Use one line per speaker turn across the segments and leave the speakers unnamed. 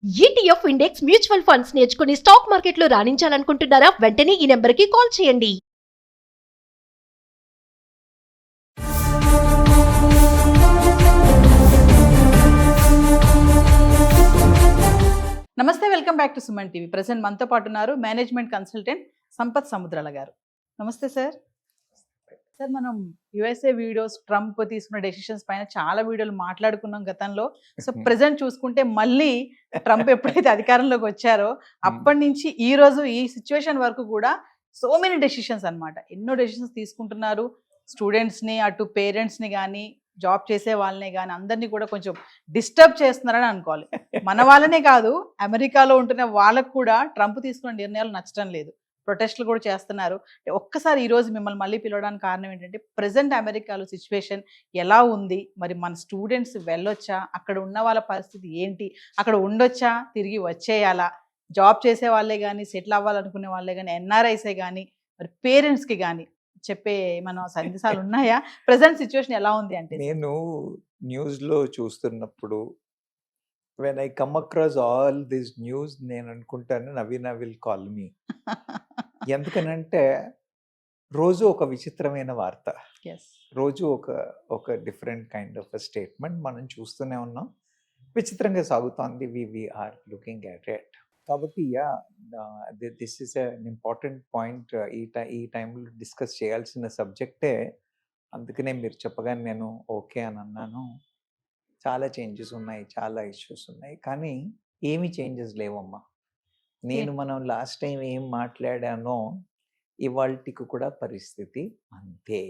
ETF index mutual funds నేర్చుకుని stock మార్కెట్లో రాణించాలనుకుంటున్నారా? వెంటనే ఈ నెంబర్కి కాల్ చేయండి.
నమస్తే, welcome back to Suman TV. Present మనతో పాటు ఉన్నారు మేనేజ్మెంట్ కన్సల్టెంట్ సంపత్ సముద్రాల గారు. నమస్తే సార్. సార్, మనం యుఎస్ఏ వీడియోస్, ట్రంప్ తీసుకున్న డెసిషన్స్ పైన చాలా వీడియోలు మాట్లాడుకున్నాం గతంలో. సో ప్రెసెంట్ చూసుకుంటే మళ్ళీ ట్రంప్ ఎప్పుడైతే అధికారంలోకి వచ్చారో అప్పటి నుంచి ఈ రోజు ఈ సిచ్యువేషన్ వరకు కూడా సో మెనీ డెసిషన్స్ అన్నమాట. ఎన్నో డెసిషన్స్ తీసుకుంటున్నారు. స్టూడెంట్స్ని, అటు పేరెంట్స్ని కానీ, జాబ్ చేసే వాళ్ళనే కానీ అందరినీ కూడా కొంచెం డిస్టర్బ్ చేస్తున్నారని అనుకోవాలి. మన వాళ్ళనే కాదు, అమెరికాలో ఉంటున్న వాళ్ళకు కూడా ట్రంప్ తీసుకున్న నిర్ణయాలు నచ్చడం లేదు. ప్రొటెస్ట్లు కూడా చేస్తున్నారు. ఒక్కసారి ఈరోజు మిమ్మల్ని మళ్ళీ పిలవడానికి కారణం ఏంటంటే, ప్రజెంట్ అమెరికాలో సిచ్యువేషన్ ఎలా ఉంది, మరి మన స్టూడెంట్స్ వెళ్ళొచ్చా, అక్కడ ఉన్న వాళ్ళ పరిస్థితి ఏంటి, అక్కడ ఉండొచ్చా, తిరిగి వచ్చేయాలా, జాబ్ చేసే వాళ్ళే కానీ, సెటిల్ అవ్వాలనుకునే వాళ్ళే కానీ, ఎన్ఆర్ఐసే కానీ, మరి పేరెంట్స్కి కానీ చెప్పే మన సందేశాలు ఉన్నాయా? ప్రజెంట్ సిచ్యువేషన్ ఎలా ఉంది అంటే,
నేను న్యూస్లో చూస్తున్నప్పుడు when I come across all this news నేను అనుకుంటాను నవీనా విల్ కాల్ మీ. ఎందుకనంటే రోజు ఒక విచిత్రమైన వార్త, రోజు ఒక డిఫరెంట్ కైండ్ ఆఫ్ స్టేట్మెంట్ మనం చూస్తూనే ఉన్నాం. విచిత్రంగా సాగుతోంది. We are looking at it. కాబట్టి this is an important point. ఈ టైంలో డిస్కస్ చేయాల్సిన సబ్జెక్టే. అందుకనే మీరు చెప్పగానే నేను ఓకే అని అన్నాను. చాలా చేంజెస్ ఉన్నాయి, చాలా ఇష్యూస్ ఉన్నాయి, కానీ ఏమీ చేంజెస్ లేవమ్మా. మనం లాస్ట్ టైం ఏం మాట్లాడానో ఇవాళకి కూడా పరిస్థితి అంతే.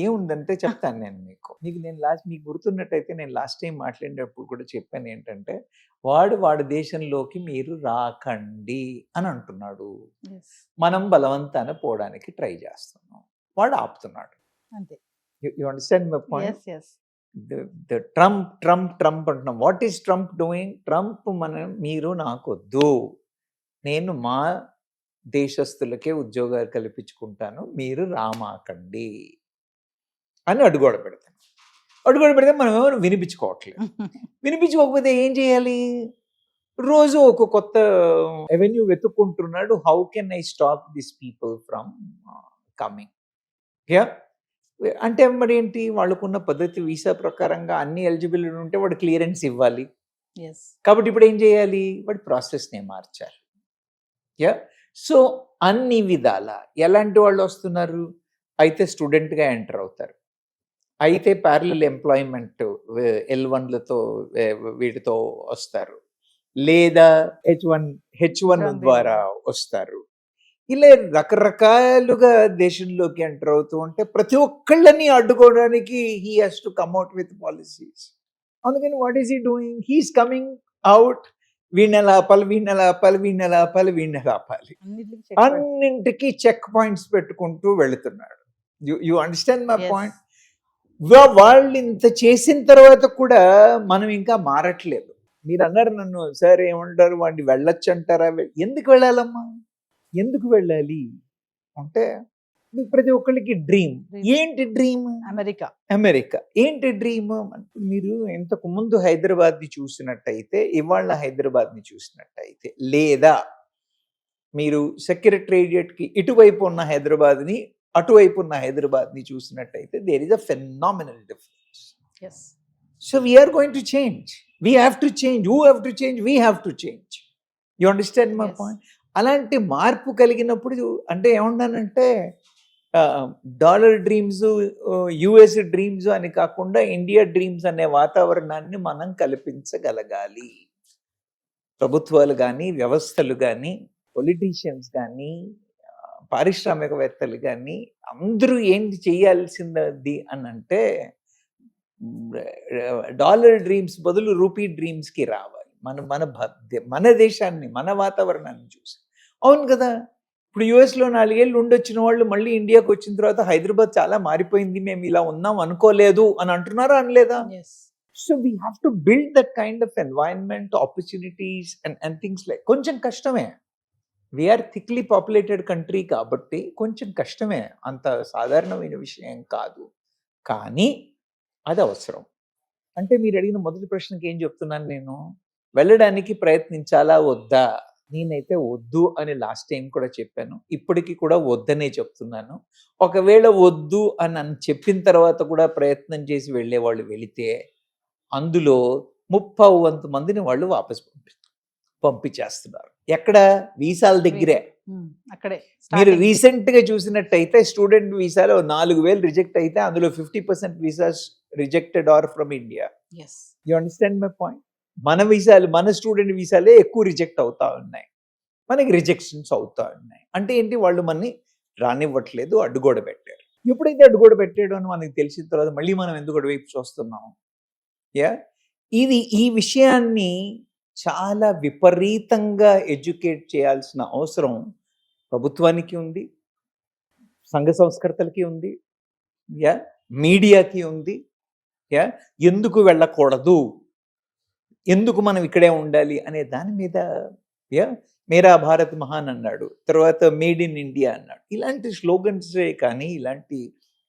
ఏముందంటే చెప్తాను నేను మీకు గుర్తున్నట్టయితే నేను లాస్ట్ టైం మాట్లాడినప్పుడు కూడా చెప్పాను ఏంటంటే, వాడి దేశంలోకి మీరు రాకండి అని అంటున్నాడు. మనం బలవంతాన పోవడానికి ట్రై చేస్తున్నాం, వాడు ఆపుతున్నాడు. అంతే. You understand my point? Trump అంటున్నాం. What is Trump doing? Trump మీరు నాకొద్దు, నేను మా దేశస్తులకే ఉద్యోగాలు కల్పించుకుంటాను, మీరు రామాకండి అని అడుగోడ పెడితే మనం ఎవరు వినిపించుకోవట్లేదు. వినిపించుకోకపోతే ఏం చేయాలి? రోజు ఒక కొత్త ఎవెన్యూ వెతుక్కుంటున్నాడు. How can I stop this people from coming here? అంటే మరి ఏంటి, వాళ్ళకున్న పద్ధతి వీసా ప్రకారంగా అన్ని ఎలిజిబిలిటీ ఉంటే వాడు క్లియరెన్స్ ఇవ్వాలి. కాబట్టి ఇప్పుడు ఏం చేయాలి? వాడి ప్రాసెస్నే మార్చాలి. సో అన్ని విధాల ఎలాంటి వాళ్ళు వస్తున్నారు? అయితే స్టూడెంట్గా ఎంటర్ అవుతారు, అయితే ప్యారలల్ ఎంప్లాయ్మెంట్ L1లతో వీటితో వస్తారు, లేదా H1 ద్వారా వస్తారు. ఇలా రకరకాలుగా దేశంలోకి ఎంటర్ అవుతూ ఉంటే ప్రతి ఒక్కళ్ళని అడ్డుకోవడానికి he has to come out with policies. అందుకని what is he doing? He's coming out. వీణెల ఆపాలి. అన్నింటికి చెక్ పాయింట్స్ పెట్టుకుంటూ వెళుతున్నాడు. You understand my point? వాళ్ళు ఇంత చేసిన తర్వాత కూడా మనం ఇంకా మారట్లేదు. మీరు అన్నారు నన్ను, సార్ ఏమంటారు, వాడిని వెళ్ళొచ్చు అంటారా? ఎందుకు వెళ్ళాలమ్మా? ఎందుకు వెళ్ళాలి అంటే, ప్రతి ఒక్కరికి డ్రీమ్. ఏంటి డ్రీమ్? అమెరికా. ఏంటి డ్రీమ్? మీరు ఇంతకు ముందు హైదరాబాద్ని చూసినట్టయితే, ఇవాళ హైదరాబాద్ని చూసినట్టయితే, లేదా మీరు సెక్రటేరియట్కి ఇటువైపు ఉన్న హైదరాబాద్ని, అటువైపు ఉన్న హైదరాబాద్ని చూసినట్టయితే, there is a phenomenal difference. So we are going to change. We have to change. Who have to change? We have to change. You understand my point? అలాంటి మార్పు కలిగినప్పుడు అంటే ఏమన్నానంటే, డాలర్ డ్రీమ్స్, యుఎస్ డ్రీమ్స్ అని కాకుండా ఇండియా డ్రీమ్స్ అనే వాతావరణాన్ని మనం కల్పించగలగాలి. ప్రభుత్వాలు కానీ, వ్యవస్థలు కానీ, పొలిటీషియన్స్ కానీ, పారిశ్రామికవేత్తలు కానీ అందరూ ఏంటి చేయాల్సింది అని అంటే, డాలర్ డ్రీమ్స్ బదులు రూపీ డ్రీమ్స్కి రావాలి. మన దేశాన్ని, మన వాతావరణాన్ని చూసి. అవును కదా, ఇప్పుడు యుఎస్లో 4 ఏళ్ళు ఉండొచ్చిన వాళ్ళు మళ్ళీ ఇండియాకి వచ్చిన తర్వాత హైదరాబాద్ చాలా మారిపోయింది, మేము ఇలా ఉన్నాం అనుకోలేదు అని అంటున్నారా? అనలేదా? So we have to build that kind of environment, opportunities and things like. కొంచెం కష్టమే, వీఆర్ థిక్లీ పాపులేటెడ్ కంట్రీ కాబట్టి కొంచెం కష్టమే, అంత సాధారణమైన విషయం కాదు, కానీ అది అవసరం. అంటే మీరు అడిగిన మొదటి ప్రశ్నకి ఏం చెప్తున్నాను నేను, వెళ్ళడానికి ప్రయత్నించాలా వద్దా? నేనైతే వద్దు అని లాస్ట్ టైం కూడా చెప్పాను, ఇప్పటికీ కూడా వద్దనే చెప్తున్నాను. ఒకవేళ వద్దు అని చెప్పిన తర్వాత కూడా ప్రయత్నం చేసి వెళ్ళే వాళ్ళు వెళితే అందులో 30% మందిని వాళ్ళు వాపస్ పంపించేస్తున్నారు. ఎక్కడ? వీసాల దగ్గరే.
అక్కడే
మీరు రీసెంట్ గా చూసినట్టయితే స్టూడెంట్ వీసాలో 4,000 రిజెక్ట్ అయితే అందులో 50% visas rejected are from India. You understand my point? మన వీసాలు, మన స్టూడెంట్ వీసాలే ఎక్కువ రిజెక్ట్ అవుతా ఉన్నాయి, మనకి రిజెక్షన్స్ అవుతా ఉన్నాయి. అంటే ఏంటి? వాళ్ళు మనని రానివ్వట్లేదు, అడ్డుగోడ పెట్టారు. ఎప్పుడైతే అడ్డుగోడ పెట్టాడు అని మనకి తెలిసిన తర్వాత మళ్ళీ మనం ఎందుకు అటువైపు చూస్తున్నాం? ఈ విషయాన్ని చాలా విపరీతంగా ఎడ్యుకేట్ చేయాల్సిన అవసరం ప్రభుత్వానికి ఉంది, సంఘ సంస్కర్తలకి ఉంది, మీడియాకి ఉంది. ఎందుకు వెళ్ళకూడదు, ఎందుకు మనం ఇక్కడే ఉండాలి అనే దాని మీద మేరా భారత్ మహాన్ అన్నాడు, తర్వాత మేడ్ ఇన్ ఇండియా అన్నాడు. ఇలాంటి స్లోగన్సే కానీ, ఇలాంటి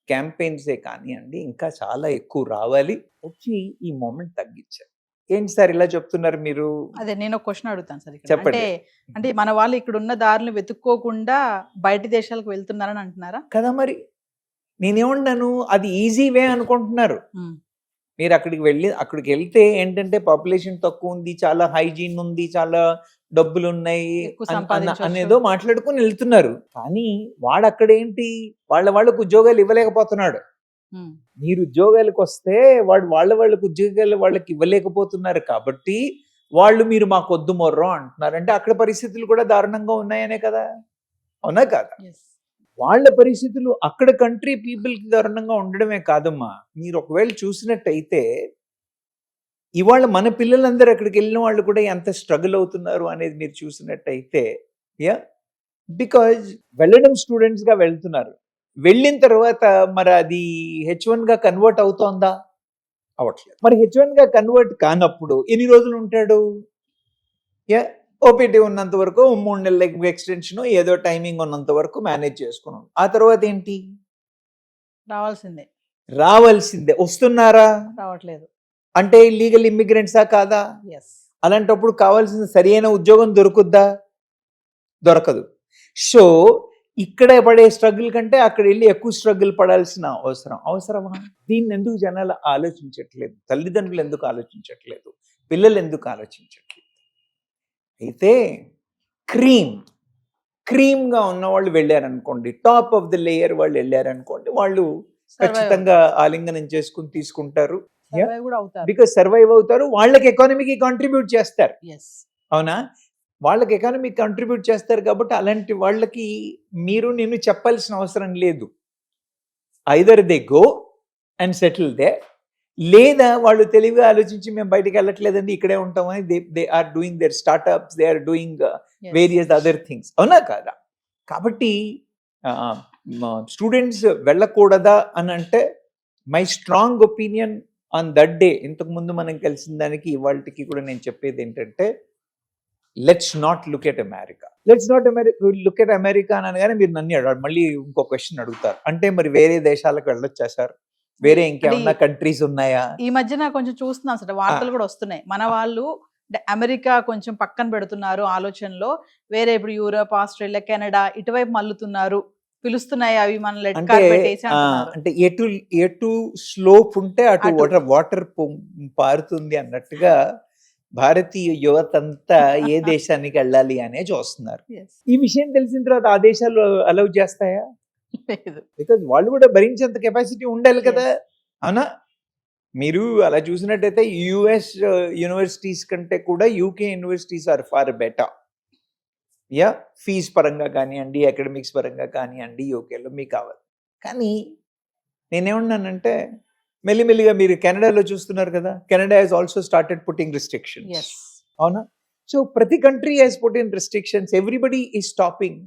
క్యాంపెయిన్సే కానీ అండి ఇంకా చాలా ఎక్కువ రావాలి. వచ్చి ఈ మూమెంట్ తగ్గించారు. ఏంటి సార్ ఇలా చెప్తున్నారు మీరు?
అదే నేను ఒక క్వశ్చన్ అడుగుతాను సార్.
చెప్పండి.
అంటే మన వాళ్ళు ఇక్కడ ఉన్న దారులు వెతుక్కోకుండా బయట దేశాలకు వెళ్తున్నారని అంటున్నారా?
కదా మరి నేనేమన్నాను, అది ఈజీ వే అనుకుంటున్నారు. మీరు అక్కడికి వెళ్తే ఏంటంటే పాపులేషన్ తక్కువ ఉంది, చాలా హైజీన్ ఉంది, చాలా డబ్బులు ఉన్నాయి అనేదో మాట్లాడుకుని వెళ్తున్నారు. కానీ వాడు అక్కడేంటి, వాళ్ళకు ఉద్యోగాలు ఇవ్వలేకపోతున్నాడు. మీరు ఉద్యోగాలకు వస్తే వాళ్ళకి ఉద్యోగాలు వాళ్ళకి ఇవ్వలేకపోతున్నారు కాబట్టి వాళ్ళు మీరు మాకు వద్దు మొర్రో అంటున్నారు. అంటే అక్కడ పరిస్థితులు కూడా దారుణంగా ఉన్నాయనే కదా, అవునా కాదా? వాళ్ళ పరిస్థితులు అక్కడ కంట్రీ పీపుల్కి దారుణంగా ఉండడమే కాదమ్మా. మీరు ఒకవేళ చూసినట్టయితే ఇవాళ మన పిల్లలందరూ అక్కడికి వెళ్ళిన వాళ్ళు కూడా ఎంత స్ట్రగుల్ అవుతున్నారు అనేది మీరు చూసినట్టయితే, బికాజ్ వెళ్ళడం స్టూడెంట్స్గా వెళ్తున్నారు, వెళ్ళిన తర్వాత మరి అది H1 గా కన్వర్ట్ అవుతోందా? అవట్లేదు. మరి H1 గా కన్వర్ట్ కానప్పుడు ఎన్ని రోజులు ఉంటాడు? ఓపీటీ ఉన్నంత వరకు 3 నెలల ఎక్స్టెన్షన్ ఏదో టైమింగ్ ఉన్నంత వరకు మేనేజ్ చేసుకున్నాం. ఆ తర్వాత ఏంటి? రావాల్సిందే. వస్తున్నారా?
రావట్లేదు.
అంటే లీగల్ ఇమ్మిగ్రెంట్సా కాదా? అలాంటప్పుడు కావాల్సిన సరైన ఉద్యోగం దొరుకుద్దా? దొరకదు. సో ఇక్కడ పడే స్ట్రగుల్ కంటే అక్కడ వెళ్ళి ఎక్కువ స్ట్రగుల్ పడాల్సిన అవసరమా? దీన్ని ఎందుకు జనాలు ఆలోచించట్లేదు? తల్లిదండ్రులు ఎందుకు ఆలోచించట్లేదు? పిల్లలు ఎందుకు ఆలోచించట్లేదు? అయితే క్రీమ్గా ఉన్న వాళ్ళు వెళ్ళారనుకోండి, టాప్ ఆఫ్ ద లేయర్ వాళ్ళు వెళ్ళారనుకోండి, వాళ్ళు ఖచ్చితంగా ఆలింగనం చేసుకుని తీసుకుంటారు, బికాజ్ సర్వైవ్ అవుతారు, వాళ్ళకి ఎకానమీకి కాంట్రిబ్యూట్ చేస్తారు. అవునా? వాళ్ళకి ఎకానమీ కాంట్రిబ్యూట్ చేస్తారు కాబట్టి అలాంటి వాళ్ళకి నేను చెప్పాల్సిన అవసరం లేదు. Either they go and settle there, లేదా వాళ్ళు తెలివిగా ఆలోచించి మేము బయటకు వెళ్ళట్లేదండి ఇక్కడే ఉంటామని they are doing their startups, they are doing various other things. అవునా కాదా? కాబట్టి స్టూడెంట్స్ వెళ్ళకూడదా అని అంటే my strong opinion on that day, ఇంతకుముందు మనం కలిసిన దానికి ఇవాళకి కూడా నేను చెప్పేది ఏంటంటే, let's not look at America. Look at America అని అనగానే మీరు నన్ను మళ్ళీ ఇంకో క్వశ్చన్ అడుగుతారు, అంటే మరి వేరే దేశాలకు వెళ్ళొచ్చా సార్? వేరే ఇంకేమన్నా కంట్రీస్ ఉన్నాయా?
ఈ మధ్యన కొంచెం చూస్తున్నాం సార్, వార్తలు కూడా వస్తున్నాయి. మన వాళ్ళు అమెరికా కొంచెం పక్కన పెడుతున్నారు ఆలోచనలో, వేరే ఇప్పుడు యూరోప్, ఆస్ట్రేలియా, కెనడా ఇటువైపు మల్లుతున్నారు, పిలుస్తున్నాయి అవి మన లెట్ కార్పెట్ వేసి అంటున్నారు.
అంటే ఎటు స్లోప్ ఉంటే అటు వాటర్ పారుతుంది అన్నట్టుగా భారతీయ యువత అంతా ఏ దేశానికి వెళ్ళాలి అనే చూస్తున్నారు. ఈ విషయం తెలిసిన తర్వాత ఆ దేశాలు అలౌ చేస్తాయా? బికాజ్ వాళ్ళు కూడా భరించేంత కెపాసిటీ ఉండాలి కదా. అవునా? మీరు అలా చూసినట్టయితే యుఎస్ యూనివర్సిటీస్ కంటే కూడా UK universities are far better. Fees పరంగా కానివ్వండి, అకాడమిక్స్ పరంగా కానివ్వండి, యూకేలో మీకు కావాలి. కానీ నేనేమన్నానంటే, మెల్లిమెల్లిగా మీరు కెనడాలో చూస్తున్నారు కదా, Canada has also started putting restrictions. అవునా? సో ప్రతి country has put in restrictions, everybody is stopping.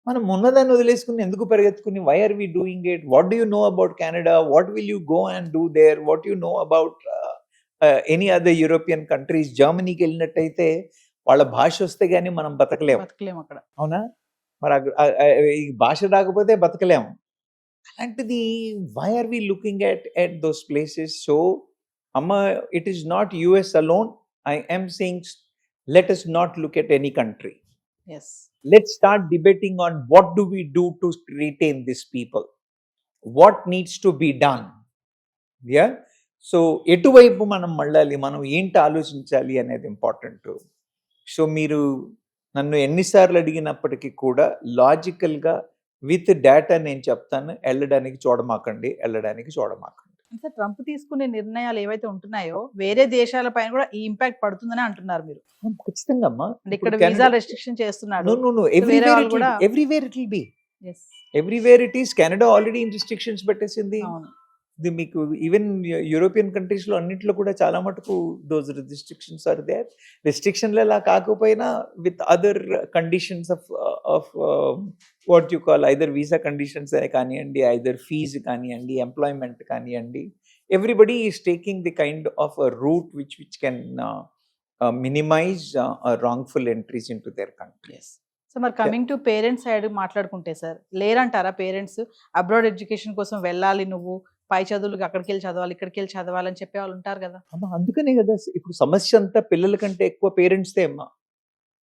మనం ఉన్నదాన్ని వదిలేసుకుని ఎందుకు పరిగెత్తుకుని, why are we doing it? What do you know about Canada? What will you go and do there? What you know about any other European countries? జర్మనీకి వెళ్ళినట్టయితే వాళ్ళ భాష వస్తే గానీ మనం బతకలేము
అక్కడ.
అవునా? మరి ఈ భాష రాకపోతే బతకలేము. అలాంటిది why are we looking at those places? So Amma, it is not US alone. I am saying let us not look at any country.
Yes
Let's start debating on what do we do to retain these people. What needs to be done. Yeah. So ఎటువైపు మనం మళ్ళాలి, మనం ఏంటి ఆలోచించాలి అనేది important. So మీరు నన్ను ఎన్నిసార్లు అడిగినప్పటికీ కూడా లాజికల్గా విత్ డేటా నేను చెప్తాను, వెళ్ళడానికి చూడమాకండి.
అంటే ట్రంప్ తీసుకునే నిర్ణయాలు ఏవైతే ఉంటున్నాయో వేరే దేశాల పైన కూడా ఈ ఇంపాక్ట్ పడుతుందని అంటున్నారు మీరు.
ఖచ్చితంగా అమ్మా.
అంటే ఇక్కడ వీసా రెస్ట్రిక్షన్ చేస్తున్నాడు.
Everywhere it will be.
Yes.
Everywhere it is. Canada already restrictions పెట్టేసింది.
అవును.
ఇది మీకు ఈవెన్ యూరోపియన్ కంట్రీస్లో అన్నింటిలో కూడా చాలా మటుకు దోస్ రిస్ట్రిక్షన్స్ ఆర్ దేర్. రిస్ట్రిక్షన్లు ఎలా కాకపోయినా with other conditions of what you call either visa conditions కానివ్వండి, ఐదర్ ఫీజు కానివ్వండి, ఎంప్లాయ్మెంట్ కానివ్వండి, everybody is taking the kind of a route which can minimize wrongful entries in to their country.
So మరి coming to parents side మాట్లాడుకుంటే sir, లేరంటారా parents abroad education కోసం వెళ్ళాలి, నువ్వు పై చదువులకు అక్కడికి వెళ్ళి చదవాలి, ఇక్కడికి వెళ్ళి చదవాలని చెప్పే వాళ్ళు ఉంటారు కదా.
అమ్మా అందుకనే కదా ఇప్పుడు సమస్య అంతా పిల్లల కంటే ఎక్కువ పేరెంట్స్దే అమ్మా.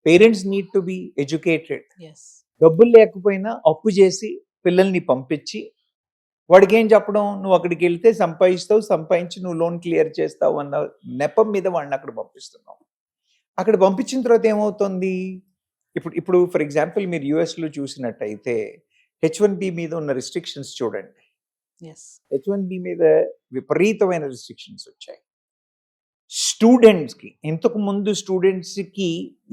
Parents need to be educated.
Yes.
డబ్బులు లేకపోయినా అప్పు చేసి పిల్లల్ని పంపించి వాడికి ఏం చెప్పడం, నువ్వు అక్కడికి వెళ్తే సంపాదిస్తావు, సంపాదించి నువ్వు లోన్ క్లియర్ చేస్తావు అన్న నెపం మీద వాడిని అక్కడ పంపిస్తున్నావు. అక్కడ పంపించిన తర్వాత ఏమవుతుంది, ఇప్పుడు ఫర్ ఎగ్జాంపుల్ మీరు యుఎస్లో చూసినట్టయితే H1B మీద ఉన్న రిస్ట్రిక్షన్స్ చూడండి.
ఎస్.
H1B మీద విపరీతమైన రిస్ట్రిక్షన్స్ వచ్చాయి. స్టూడెంట్స్కి ఇంతకు ముందు స్టూడెంట్స్కి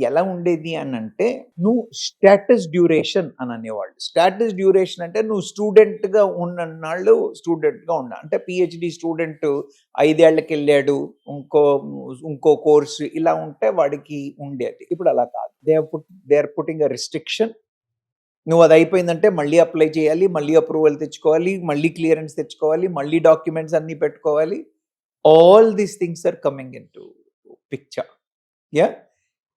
ఎలా ఉండేది అని అంటే, నువ్వు స్టేటస్ డ్యూరేషన్ అని అనేవాళ్ళు. స్టేటస్ డ్యూరేషన్ అంటే నువ్వు స్టూడెంట్గా ఉన్నన్నాళ్ళు స్టూడెంట్గా ఉన్నా, అంటే పిహెచ్డి స్టూడెంట్ 5 ఏళ్ళకి వెళ్ళాడు, ఇంకో కోర్సు ఇలా ఉంటే వాడికి ఉండేది. ఇప్పుడు అలా కాదు. They are putting a restriction. నువ్వు అది అయిపోయిందంటే మళ్ళీ అప్లై చేయాలి, మళ్ళీ అప్రూవల్ తెచ్చుకోవాలి, మళ్ళీ క్లియరెన్స్ తెచ్చుకోవాలి, మళ్ళీ డాక్యుమెంట్స్ అన్నీ పెట్టుకోవాలి. All these things are coming in to picture. Yeah,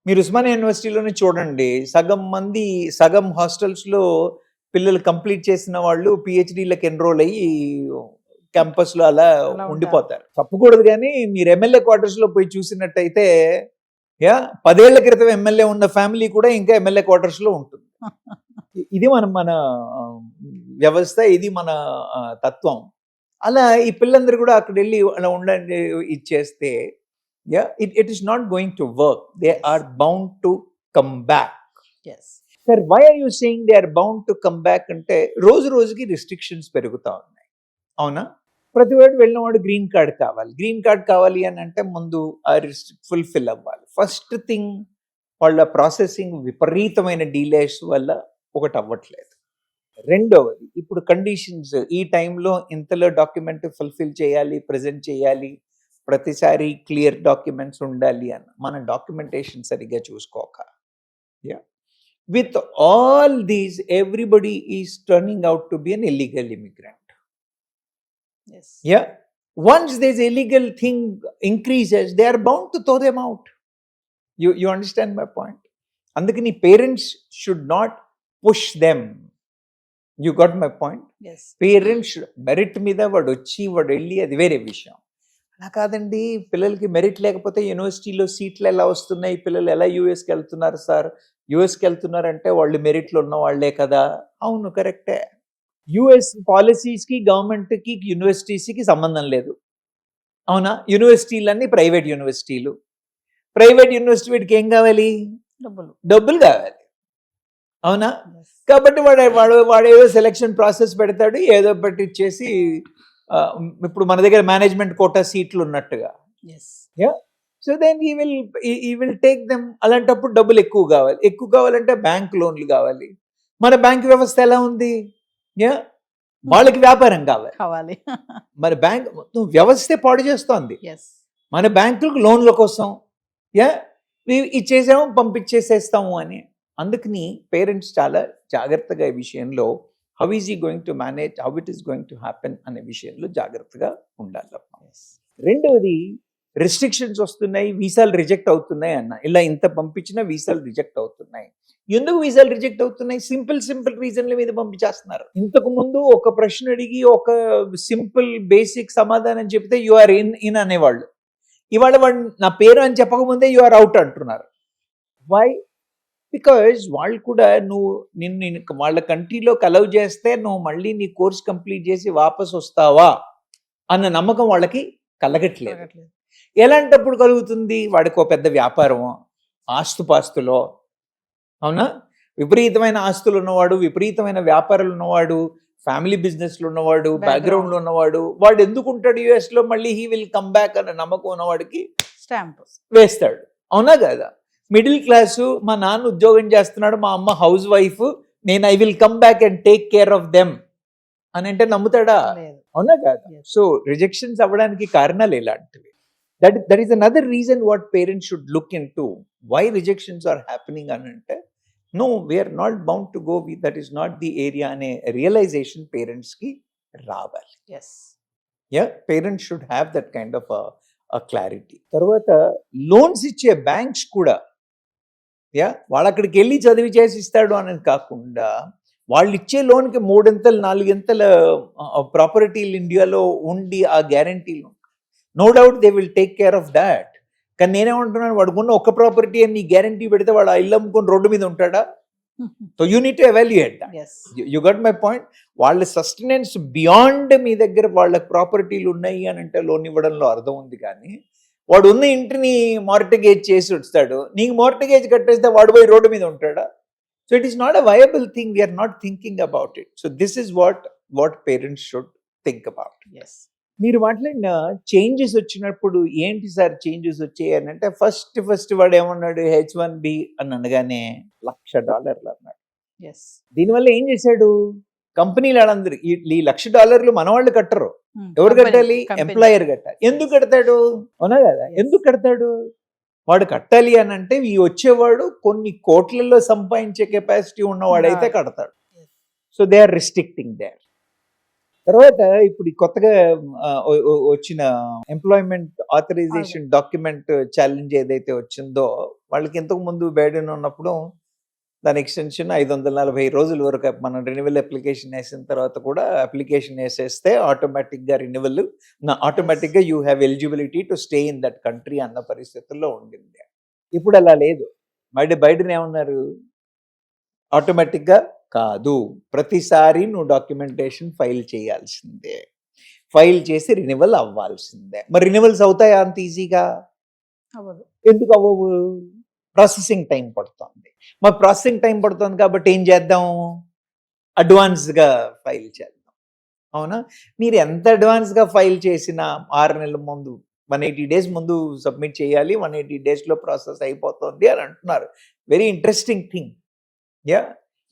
మీరు ఉస్మానియా యూనివర్సిటీలోనే చూడండి, సగం హాస్టల్స్లో పిల్లలు కంప్లీట్ చేసిన వాళ్ళు పిహెచ్డీలకు ఎన్రోల్ అయ్యి క్యాంపస్లో అలా ఉండిపోతారు. తప్పకూడదు, కానీ మీరు ఎమ్మెల్యే క్వార్టర్స్లో పోయి చూసినట్టయితే 10 ఏళ్ల క్రితం ఎమ్మెల్యే ఉన్న ఫ్యామిలీ కూడా ఇంకా ఎమ్మెల్యే క్వార్టర్స్లో ఉంటుంది. ఇది మన వ్యవస్థ, ఇది మన తత్వం. అలా ఈ పిల్లలందరూ కూడా అక్కడ వెళ్ళి అలా ఉండండి ఇచ్చేస్తే it is not going to work. They are bound to come back. Sir, why are you saying they are bound to come back అంటే రోజు రోజుకి రిస్ట్రిక్షన్స్ పెరుగుతూ ఉన్నాయి. అవునా? ప్రతి వాడు వెళ్ళిన వాడు గ్రీన్ కార్డ్ కావాలి అని అంటే ముందు ఆ ఫుల్ఫిల్ అవ్వాలి. ఫస్ట్ థింగ్, వాళ్ళ ప్రాసెసింగ్ విపరీతమైన డీలేస్ వల్ల ఒకటి అవ్వట్లేదు. రెండవది, ఇప్పుడు కండిషన్స్ ఈ టైంలో ఇంతలో డాక్యుమెంట్ ఫుల్ఫిల్ చేయాలి, ప్రజెంట్ చేయాలి, ప్రతిసారి క్లియర్ డాక్యుమెంట్స్ ఉండాలి అన్న మన డాక్యుమెంటేషన్ సరిగ్గా చూసుకోక, with all these everybody is turning out to be an illegal immigrant. Once this illegal thing increases, they are bound to throw them out. You understand my point? Andukani parents should not push them. You got my point?
Yes.
Parents merit మీద వాడు వెళ్ళి అది వేరే విషయం. అలా కాదండి, పిల్లలకి merit లేకపోతే యూనివర్సిటీలో సీట్లు ఎలా వస్తున్నాయి, పిల్లలు ఎలా యూఎస్కి వెళ్తున్నారు సార్? యూఎస్కి వెళ్తున్నారంటే వాళ్ళు మెరిట్లో ఉన్న వాళ్ళే కదా. అవును, కరెక్టే. యుఎస్ పాలసీస్కి, గవర్నమెంట్కి, యూనివర్సిటీస్కి సంబంధం లేదు. అవునా? యూనివర్సిటీలన్నీ ప్రైవేట్ యూనివర్సిటీలు. ప్రైవేట్ యూనివర్సిటీ వీటికి ఏం కావాలి? డబ్బులు కావాలి. అవునా? కాబట్టి వాడేదో సెలక్షన్ ప్రాసెస్ పెడతాడు, ఏదో పెట్టి ఇచ్చేసి ఇప్పుడు మన దగ్గర మేనేజ్మెంట్ కోటా సీట్లు ఉన్నట్టుగా. సో దెన్ ఈ విల్ టేక్ దెమ్. అలాంటప్పుడు డబ్బులు ఎక్కువ కావాలంటే బ్యాంక్ లోన్లు కావాలి. మన బ్యాంక్ వ్యవస్థ ఎలా ఉంది? వాళ్ళకి వ్యాపారం కావాలి. మరి బ్యాంక్ వ్యవస్థే పాడు చేస్తోంది. మన బ్యాంకులకు లోన్ల కోసం ఇచ్చేసాము, పంపించేసేస్తాము అని. అందుకని పేరెంట్స్ చాలా జాగ్రత్తగా ఈ విషయంలో హౌ ఈజ్ ఈ going to manage, how it is going to happen అనే విషయంలో జాగ్రత్తగా ఉండాలి. రెండవది, రెస్ట్రిక్షన్స్ వస్తున్నాయి, వీసాలు రిజెక్ట్ అవుతున్నాయి అన్న. ఇలా ఇంత పంపించినా వీసాలు రిజెక్ట్ అవుతున్నాయి. ఎందుకు వీసాలు రిజెక్ట్ అవుతున్నాయి? సింపుల్ రీజన్ల మీద పంపించేస్తున్నారు. ఇంతకు ముందు ఒక ప్రశ్న అడిగి ఒక సింపుల్ బేసిక్ సమాధానం చెప్తే యు ఆర్ ఇన్ అనేవాళ్ళు. ఇవాళ వాడు నా పేరు అని చెప్పకముందే యు ఆర్ అవుట్ అంటున్నారు. వై? బికాజ్ వాళ్ళు కూడా నిన్ను వాళ్ళ కంట్రీలోకి అలౌ చేస్తే నువ్వు మళ్ళీ నీ కోర్స్ కంప్లీట్ చేసి వాపస్ వస్తావా అన్న నమ్మకం వాళ్ళకి కలగట్లేదు. ఎలాంటప్పుడు కలుగుతుంది? వాడికి ఒక పెద్ద వ్యాపారం, ఆస్తుపాస్తులో, అవునా, విపరీతమైన ఆస్తులు ఉన్నవాడు, విపరీతమైన వ్యాపారాలు ఉన్నవాడు, ఫ్యామిలీ బిజినెస్లు ఉన్నవాడు, బ్యాక్గ్రౌండ్లో ఉన్నవాడు, వాడు ఎందుకు ఉంటాడు యుఎస్లో? మళ్ళీ హీ విల్ కమ్ బ్యాక్ అన్న నమ్మకం ఉన్నవాడికి స్టాంప్ వేస్తాడు. అవునా కదా? మిడిల్ క్లాసు, మా నాన్న ఉద్యోగం చేస్తున్నాడు, మా అమ్మ హౌస్ వైఫ్, నేను I will come back and take care of them అని అంటే నమ్ముతాడా? అవునా కదా? సో రిజెక్షన్స్ అవ్వడానికి కారణాలు ఇలాంటివి. That is another reason what parents should look into. Why rejections are happening అంటే, no, we are not bound to go with, that is not the area అనే realization parents కి రావాలి.
Yes.
Yeah, parents should have that kind of a clarity. తర్వాత loans ఇచ్చే banks కూడా, వాళ్ళు అక్కడికి వెళ్ళి చదివి చేసి ఇస్తాడు అనేది కాకుండా, వాళ్ళు ఇచ్చే లోన్కి 3 4 ప్రాపర్టీలు ఇండియాలో ఉండి ఆ గ్యారంటీలు, no doubt they will take care of that. కానీ నేనేమంటున్నాను, వాడుకున్న ఒక ప్రాపర్టీ అని నీ గ్యారంటీ పెడితే వాడు ఆ ఇల్లు అమ్ముకొని రోడ్డు మీద ఉంటాడా? So you need to evaluate that. You got my point. వాళ్ళ సస్టెనెన్స్ బియాండ్ మీ దగ్గర వాళ్ళ ప్రాపర్టీలు ఉన్నాయి అని అంటే లోన్ ఇవ్వడంలో అర్థం ఉంది. కానీ వాడు ఉన్న ఇంటిని మార్టిగేజ్ చేసి వస్తాడు, నీకు మార్టిగేజ్ కట్టేస్తే వాడు పోయి రోడ్డు మీద ఉంటాడా? So it is not a viable thing. We are not thinking about it. So this is what parents should think about. మీరు మాట్లాడిన చేంజెస్ వచ్చినప్పుడు ఏంటి సార్ చేంజెస్ వచ్చాయి అని అంటే, ఫస్ట్ వాడు ఏమన్నాడు, H1B అని అనగానే $1,00,000 అన్నాడు. దీనివల్ల ఏం చేశాడు? కంపెనీలు వాళ్ళందరూ ఈ $1,00,000 మన వాళ్ళు కట్టరు. ఎవరు కట్టాలి? ఎంప్లాయర్ కట్టాలి. ఎందుకు కడతాడు? అవునా కదా? ఎందుకు కడతాడు? వాడు కట్టాలి అని అంటే ఈ వచ్చేవాడు కొన్ని కోట్లలో సంపాదించే కెపాసిటీ ఉన్నవాడైతే కడతాడు. So they are restricting there. తర్వాత ఇప్పుడు కొత్తగా వచ్చిన ఎంప్లాయ్మెంట్ ఆథరైజేషన్ డాక్యుమెంట్ ఛాలెంజ్ ఏదైతే వచ్చిందో, వాళ్ళకి ఇంతకు ముందు బైడెన్ ఉన్నప్పుడు దాని ఎక్స్టెన్షన్ 540 రోజుల వరకు, మనం రెన్యువల్ అప్లికేషన్ వేసిన తర్వాత కూడా అప్లికేషన్ వేసేస్తే ఆటోమేటిక్గా రెన్యువల్, ఆటోమేటిక్గా you have eligibility to stay in that country అన్న పరిస్థితుల్లో ఉండింది. ఇప్పుడు అలా లేదు. బైడెన్ ఏమన్నారు? ఆటోమేటిక్గా కాదు, ప్రతిసారి నువ్వు డాక్యుమెంటేషన్ ఫైల్ చేయాల్సిందే, ఫైల్ చేసి రినివల్ అవ్వాల్సిందే. మరి రినివల్స్ అవుతాయా అంత ఈజీగా? అవ్వదు. ఎందుకు అవ్వవు? ప్రాసెసింగ్ టైం పడుతుంది. మరి ప్రాసెసింగ్ టైం పడుతుంది కాబట్టి ఏం చేద్దాం? అడ్వాన్స్గా ఫైల్ చేద్దాం. అవునా? మీరు ఎంత అడ్వాన్స్గా ఫైల్ చేసినా 6 నెలల ముందు, 180 days ముందు సబ్మిట్ చేయాలి, 180 daysలో ప్రాసెస్ అయిపోతుంది అని అంటున్నారు. Very interesting thing.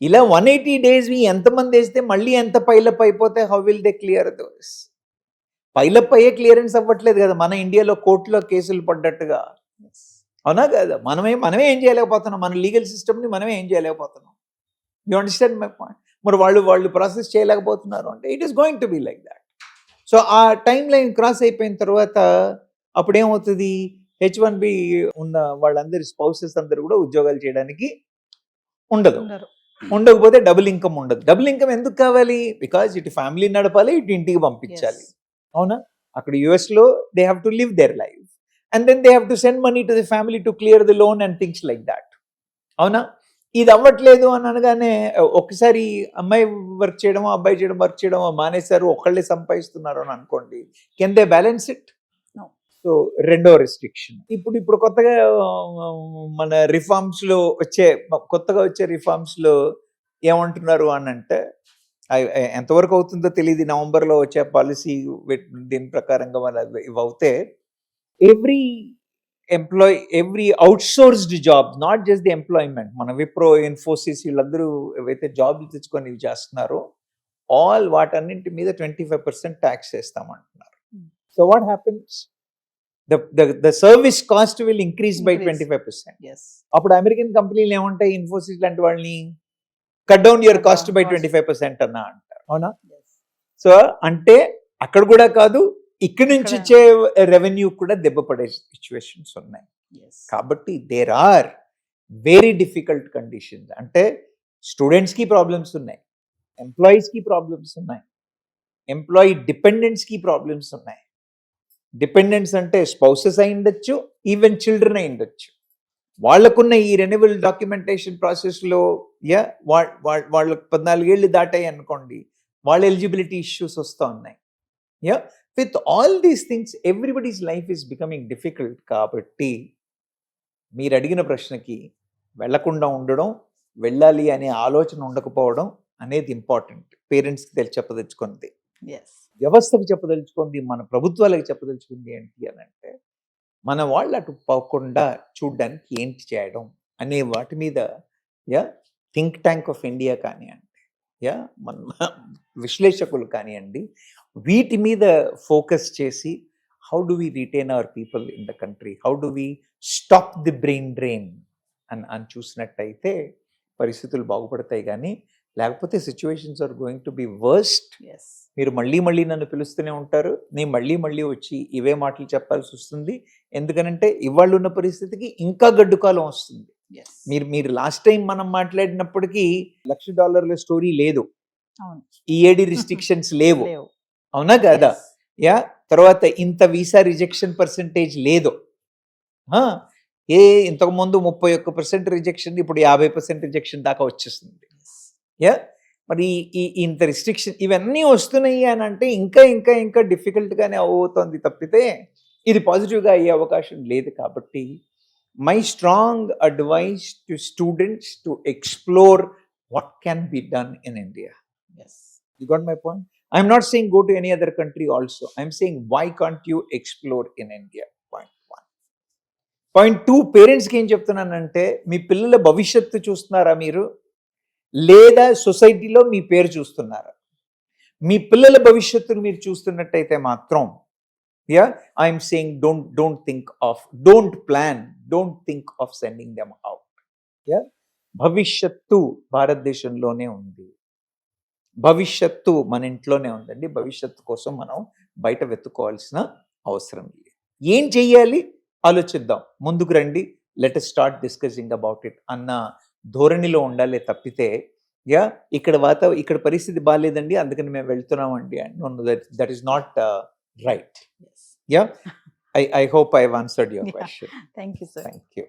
ఇలా 180 days ఎంతమంది వేస్తే మళ్ళీ ఎంత పైలప్ అయిపోతే how will they clear those? Pile up అయ్యే క్లియరెన్స్ అవ్వట్లేదు కదా మన ఇండియాలో కోర్టులో కేసులు పడ్డట్టుగా. అవునా కదా? మనమే ఏం చేయలేకపోతున్నాం. మన లీగల్ సిస్టమ్ని మనమే ఏం చేయలేకపోతున్నాం. You understand my point? మరి వాళ్ళు ప్రాసెస్ చేయలేకపోతున్నారు అంటే it is going to be like that. So ఆ టైం లైన్ క్రాస్ అయిపోయిన తర్వాత అప్పుడేమవుతుంది? H1B ఉన్న వాళ్ళందరి స్పౌసెస్ అందరూ కూడా ఉద్యోగాలు చేయడానికి ఉండకపోతే డబుల్ ఇన్కమ్ ఉండదు. డబుల్ ఇన్కమ్ ఎందుకు కావాలి? బికాజ్ ఇటు ఫ్యామిలీ నడపాలి, ఇటు ఇంటికి పంపించాలి. అవునా? అక్కడ యుఎస్లో they have to live their life and then they have to send money to the family to clear the loan and things like that. అవునా? ఇది అవ్వట్లేదు అని అనగానే ఒకసారి అమ్మాయి వర్క్ చేయడమో అబ్బాయి వర్క్ చేయడమో మానేశారు, ఒకళ్ళే సంపాదిస్తున్నారు అని అనుకోండి, can they balance it? So రెండో రెస్ట్రిక్షన్. ఇప్పుడు కొత్తగా మన కొత్తగా వచ్చే రిఫార్మ్స్ లో ఏమంటున్నారు అని అంటే, ఎంతవరకు అవుతుందో తెలియదు, నవంబర్లో వచ్చే పాలసీ దీని ప్రకారంగా మన ఇవి అవుతే every outsourced job, not just the employment, మన విప్రో, ఇన్ఫోసిస్ వీళ్ళందరూ ఏవైతే జాబ్లు తెచ్చుకొని ఇవి చేస్తున్నారో ఆల్ వాటన్నింటి మీద 25% ట్యాక్స్ వేస్తామంటున్నారు. So what happens? The service cost will increase by 25%. అప్పుడు అమెరికన్ కంపెనీలు ఏమంటాయి? ఇన్ఫోసిస్ లాంటి వాళ్ళని cut down your cost by 25% అన్న అంటారు. అవునా? సో అంటే అక్కడ కూడా కాదు, ఇక్కడి నుంచి
ఇక్కడ-
వచ్చే రెవెన్యూ కూడా దెబ్బపడే సిచ్యువేషన్స్ ఉన్నాయి. కాబట్టి there are very difficult conditions. అంటే స్టూడెంట్స్కి ప్రాబ్లమ్స్ ఉన్నాయి, ఎంప్లాయీస్కి ప్రాబ్లమ్స్ ఉన్నాయి, ఎంప్లాయీ డిపెండెంట్స్కి ప్రాబ్లమ్స్ ఉన్నాయి. డిపెండెంట్స్ అంటే స్పౌసెస్ అయి ఉండొచ్చు, ఈవెన్ చిల్డ్రన్ అయి ఉండొచ్చు. వాళ్ళకున్న ఈ రెన్యువల్ డాక్యుమెంటేషన్ ప్రాసెస్లో వాళ్ళకి 14 ఏళ్ళు దాటాయి అనుకోండి, వాళ్ళ ఎలిజిబిలిటీ ఇష్యూస్ వస్తూ ఉన్నాయి. With all these things everybody's life is becoming difficult. కాబట్టి మీరు అడిగిన ప్రశ్నకి వెళ్లకుండా ఉండడం, వెళ్ళాలి అనే ఆలోచన ఉండకపోవడం అనేది ఇంపార్టెంట్. పేరెంట్స్కి చెప్పదలుచుకుంది, వ్యవస్థకి చెప్పదలుచుకుంది, మన ప్రభుత్వాలకు చెప్పదలుచుకుంది ఏంటి అని అంటే, మన వాళ్ళు అటు పోకుండా చూడడానికి ఏంటి చేయడం అనే వాటి మీద థింక్ ట్యాంక్ ఆఫ్ ఇండియా కానివ్వండి, మన విశ్లేషకులు కానివ్వండి, వీటి మీద ఫోకస్ చేసి how do we retain our people in the country, how do we stop the brain drain అని చూసినట్టయితే పరిస్థితులు బాగుపడతాయి. కానీ లేకపోతే situations are going to be worst. మీరు మళ్ళీ మళ్ళీ నన్ను పిలుస్తూనే ఉంటారు, నేను మళ్ళీ మళ్ళీ వచ్చి ఇవే మాటలు చెప్పాల్సి వస్తుంది. ఎందుకనంటే ఇవాళ ఉన్న పరిస్థితికి ఇంకా గడ్డు కాలం వస్తుంది. మీరు లాస్ట్ టైం మనం మాట్లాడినప్పటికీ $1,00,000 స్టోరీ లేదు, ఈఏడి రిస్ట్రిక్షన్స్ లేవు, అవునా కదా? తర్వాత ఇంత వీసా రిజెక్షన్ పర్సంటేజ్ లేదు. ఇంతకుముందు 31% రిజెక్షన్, ఇప్పుడు 50% రిజెక్షన్ దాకా వచ్చేస్తుంది. మరి ఇంత రిస్ట్రిక్షన్ ఇవన్నీ వస్తున్నాయి అని అంటే ఇంకా ఇంకా ఇంకా డిఫికల్ట్గానే అవుతుంది తప్పితే ఇది పాజిటివ్గా అయ్యే అవకాశం లేదు. కాబట్టి my strong advice to students to explore what can be done in India. You got my point? I'm not saying go to any other country also. I'm saying why can't you explore in India? Point 1. Point 2, పేరెంట్స్కి ఏం చెప్తున్నానంటే, మీ పిల్లల భవిష్యత్తు చూస్తున్నారా మీరు, లేదా సొసైటీలో మీ పేరు చూస్తున్నారా? మీ పిల్లల భవిష్యత్తును మీరు చూస్తున్నట్టయితే మాత్రం I'm saying don't plan, don't think of sending them out. భవిష్యత్తు భారతదేశంలోనే ఉంది, భవిష్యత్తు మన ఇంట్లోనే ఉందండి. భవిష్యత్తు కోసం మనం బయట వెతుక్కోవాల్సిన అవసరం లేదు. ఏం చెయ్యాలి ఆలోచిద్దాం, ముందుకు రండి, let us start discussing about it అన్న ధోరణిలో ఉండాలి తప్పితే ఇక్కడ పరిస్థితి బాగాలేదండి అందుకని మేము వెళ్తున్నామండి and that is not right. I hope I have answered your question.
Thank you, sir.
Thank you.